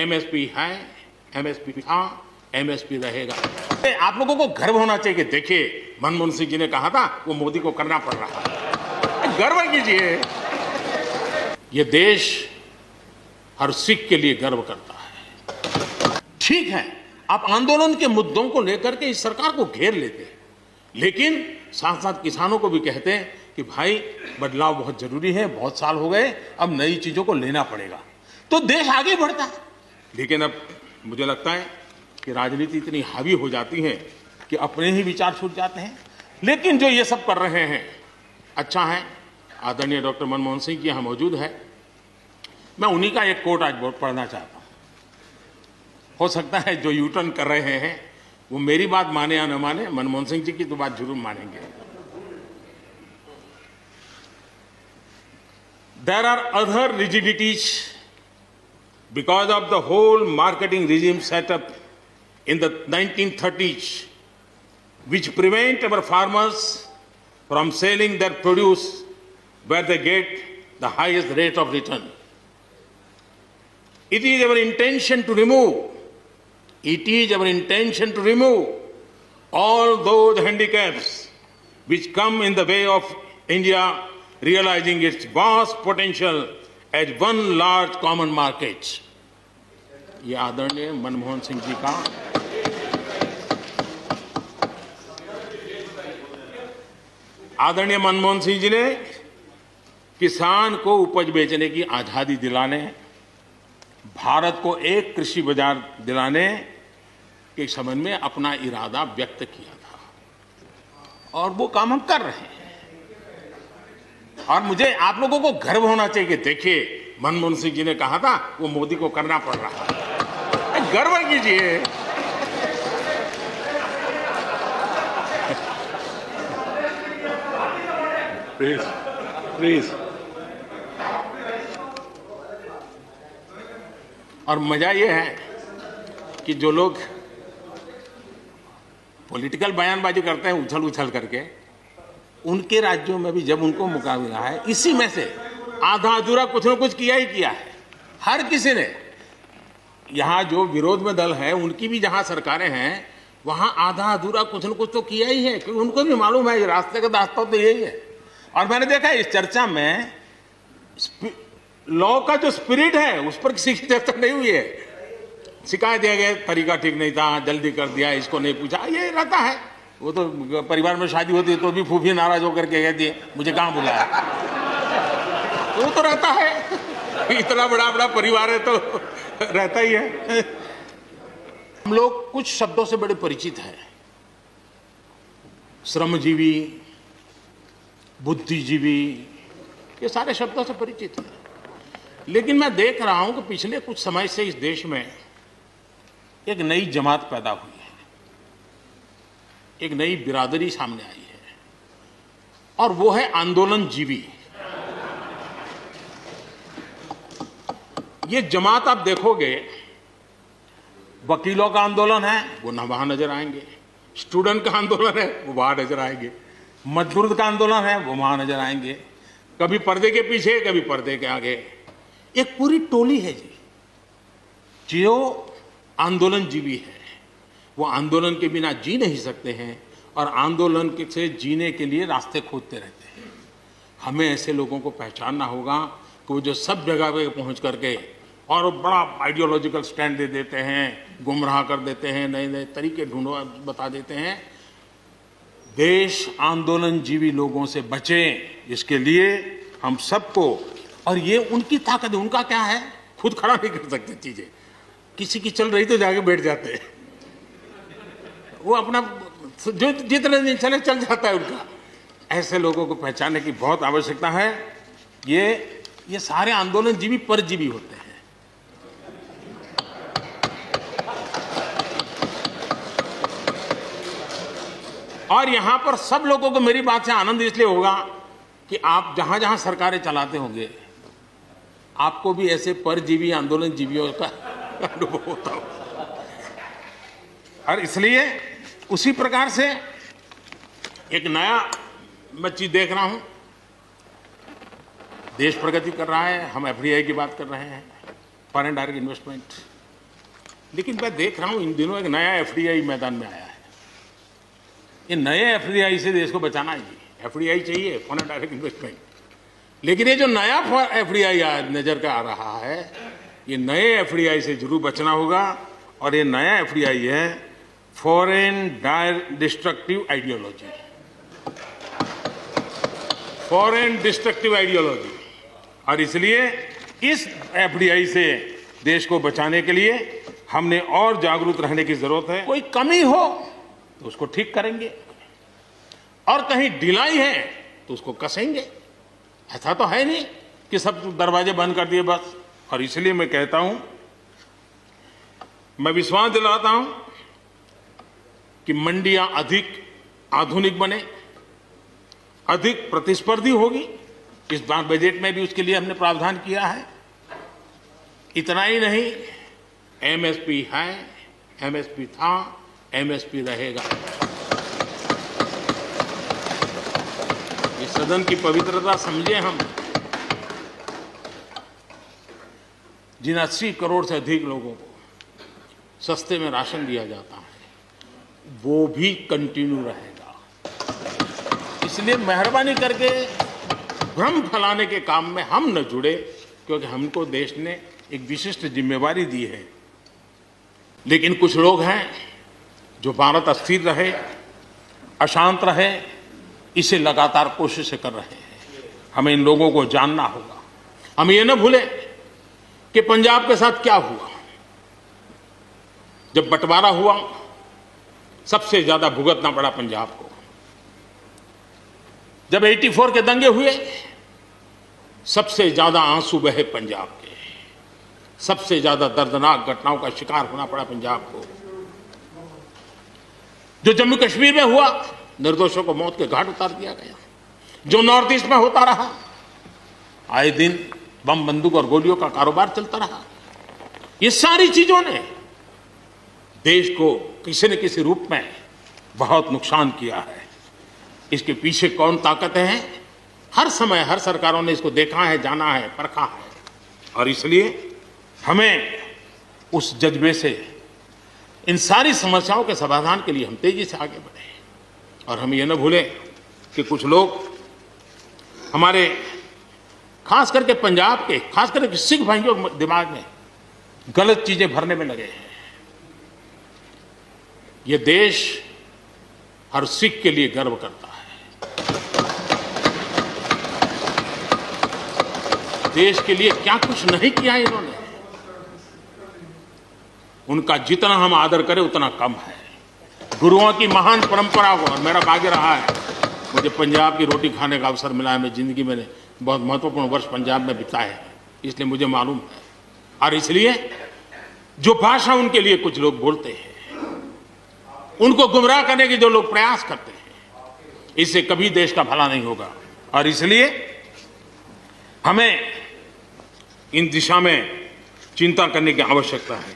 MSP है, MSP था, MSP रहेगा। आप लोगों को गर्व होना चाहिए कि देखिए मनमोहन सिंह जी ने कहा था वो मोदी को करना पड़ रहा है। गर्व कीजिए। ये देश हर सिख के लिए गर्व करता है। ठीक है, आप आंदोलन के मुद्दों को लेकर के इस सरकार को घेर लेते हैं, लेकिन साथ साथ किसानों को भी कहते हैं कि भाई बदलाव बहुत जरूरी है, बहुत साल हो गए, अब नई चीजों को लेना पड़ेगा, तो देश आगे बढ़ता है। लेकिन अब मुझे लगता है कि राजनीति इतनी हावी हो जाती है कि अपने ही विचार छूट जाते हैं। लेकिन जो ये सब कर रहे हैं अच्छा है। आदरणीय डॉक्टर मनमोहन सिंह जी यहाँ मौजूद है, मैं उन्हीं का एक कोट आज पढ़ना चाहता हूँ। हो सकता है जो यू टर्न कर रहे हैं वो मेरी बात माने या न माने, मनमोहन सिंह जी की तो बात जरूर मानेंगे। There are other rigidities because of the whole marketing regime set up in the 1930s, which prevent our farmers from selling their produce where they get the highest rate of return. It is our intention to remove all those handicaps which come in the way of India realizing its vast potential as one large common market. ये आदरणीय मनमोहन सिंह जी का आदरणीय मनमोहन सिंह जी ने किसान को उपज बेचने की आजादी दिलाने, भारत को एक कृषि बाजार दिलाने के संबंध में अपना इरादा व्यक्त किया था और वो काम हम कर रहे हैं। और मुझे आप लोगों को गर्व होना चाहिए कि देखिए मनमोहन सिंह जी ने कहा था वो मोदी को करना पड़ रहा है। गर्व कीजिए। प्लीज। और मजा ये है कि जो लोग पॉलिटिकल बयानबाजी करते हैं उछल उछल करके, उनके राज्यों में भी जब उनको मौका मिला है, इसी में से आधा अधूरा कुछ न कुछ किया ही किया है हर किसी ने। यहां जो विरोध में दल है उनकी भी जहां सरकारें हैं वहां आधा अधूरा कुछ न कुछ तो किया ही है, क्योंकि उनको भी मालूम है रास्ते का रास्ता तो यही है। और मैंने देखा इस चर्चा में लॉ का जो स्पिरिट है उस पर किसी की चर्चा नहीं हुई है। शिकायत दिया गया तरीका ठीक नहीं था, जल्दी कर दिया, इसको नहीं पूछा, ये रहता है। वो तो परिवार में शादी होती है तो भी फूफी नाराज होकर के कहती है मुझे कहाँ बुलाया। वो तो रहता है, इतना बड़ा परिवार है तो रहता ही है। हम लोग कुछ शब्दों से बड़े परिचित हैं, श्रमजीवी, बुद्धिजीवी, ये सारे शब्दों से परिचित हैं। लेकिन मैं देख रहा हूं कि पिछले कुछ समय से इस देश में एक नई जमात पैदा हुई है, एक नई बिरादरी सामने आई है, और वो है आंदोलनजीवी। ये जमात आप देखोगे, वकीलों का आंदोलन है वो ना वहां नजर आएंगे, स्टूडेंट का आंदोलन है वो वहां नजर आएंगे, मजदूर का आंदोलन है वो वहां नजर आएंगे, कभी पर्दे के पीछे कभी पर्दे के आगे। एक पूरी टोली है जी जो आंदोलनजीवी है। वो आंदोलन के बिना जी नहीं सकते हैं और आंदोलन से जीने के लिए रास्ते खोजते रहते हैं। हमें ऐसे लोगों को पहचानना होगा कि वो जो सब जगह पे पहुंच करके और बड़ा आइडियोलॉजिकल स्टैंड दे देते हैं, गुमराह कर देते हैं, नए नए तरीके बता देते हैं। देश आंदोलनजीवी लोगों से बचे, इसके लिए हम सबको, और ये उनकी ताकत है। उनका क्या है, खुद खड़ा नहीं कर सकते चीजें, किसी की चल रही तो जाके बैठ जाते हैं, वो अपना जो जितने दिन चले चल जाता है उनका। ऐसे लोगों को पहचानने की बहुत आवश्यकता है। ये सारे आंदोलनजीवी परजीवी होते हैं। और यहां पर सब लोगों को मेरी बात से आनंद इसलिए होगा कि आप जहां जहां सरकारें चलाते होंगे आपको भी ऐसे परजीवी आंदोलनजीवियों का अनुभव होता हो। और इसलिए उसी प्रकार से एक नया मैं चीज देख रहा हूं, देश प्रगति कर रहा है, हम एफडीआई की बात कर रहे हैं, फॉरेन डायरेक्ट इन्वेस्टमेंट, लेकिन मैं देख रहा हूं इन दिनों एक नया एफडीआई मैदान में आया है। ये नए एफडीआई से देश को बचाना है। एफडीआई चाहिए, फॉरेन डायरेक्ट इन्वेस्टमेंट, लेकिन ये जो नया एफडीआई नजर का आ रहा है, ये नए एफडीआई से जरूर बचना होगा। और ये नया एफडीआई है foreign destructive ideology, foreign destructive ideology. और इसलिए इस एफडीआई से देश को बचाने के लिए हमने और जागरूक रहने की जरूरत है। कोई कमी हो तो उसको ठीक करेंगे, और कहीं ढिलाई है तो उसको कसेंगे। ऐसा तो है नहीं कि सब दरवाजे बंद कर दिए बस। और इसलिए मैं कहता हूं, मैं विश्वास दिलाता हूं कि मंडियां अधिक आधुनिक बने, अधिक प्रतिस्पर्धी होगी। इस बार बजट में भी उसके लिए हमने प्रावधान किया है। इतना ही नहीं, एमएसपी है, एमएसपी था, एमएसपी रहेगा। इस सदन की पवित्रता समझे हम। जिन 80 करोड़ से अधिक लोगों को सस्ते में राशन दिया जाता है, वो भी कंटिन्यू रहेगा। इसलिए मेहरबानी करके भ्रम फैलाने के काम में हम न जुड़े, क्योंकि हमको देश ने एक विशिष्ट जिम्मेवारी दी है। लेकिन कुछ लोग हैं जो भारत अस्थिर रहे, अशांत रहे, इसे लगातार कोशिश कर रहे हैं। हमें इन लोगों को जानना होगा। हम ये न भूलें कि पंजाब के साथ क्या हुआ। जब बंटवारा हुआ, सबसे ज्यादा भुगतना पड़ा पंजाब को। जब 84 के दंगे हुए, सबसे ज्यादा आंसू बहे पंजाब के, सबसे ज्यादा दर्दनाक घटनाओं का शिकार होना पड़ा पंजाब को। जो जम्मू कश्मीर में हुआ, निर्दोषों को मौत के घाट उतार दिया गया। जो नॉर्थ ईस्ट में होता रहा, आए दिन बम बंदूक और गोलियों का कारोबार चलता रहा। ये सारी चीजों ने देश को किसी न किसी रूप में बहुत नुकसान किया है। इसके पीछे कौन ताकतें हैं, हर समय हर सरकारों ने इसको देखा है, जाना है, परखा है। और इसलिए हमें उस जज्बे से इन सारी समस्याओं के समाधान के लिए हम तेजी से आगे बढ़े। और हम ये न भूलें कि कुछ लोग हमारे, खास करके पंजाब के, खास करके सिख भाइयों के दिमाग में गलत चीजें भरने में लगे हैं। ये देश हर सिख के लिए गर्व करता है। देश के लिए क्या कुछ नहीं किया इन्होंने। उनका जितना हम आदर करें उतना कम है। गुरुओं की महान परंपरा को, और मेरा भाग्य रहा है, मुझे पंजाब की रोटी खाने का अवसर मिला है। मैं जिंदगी में बहुत महत्वपूर्ण वर्ष पंजाब में बिताए हैं, इसलिए मुझे मालूम है। और इसलिए जो भाषा उनके लिए कुछ लोग बोलते हैं, उनको गुमराह करने के जो लोग प्रयास करते हैं, इससे कभी देश का भला नहीं होगा। और इसलिए हमें इन दिशा में चिंता करने की आवश्यकता है।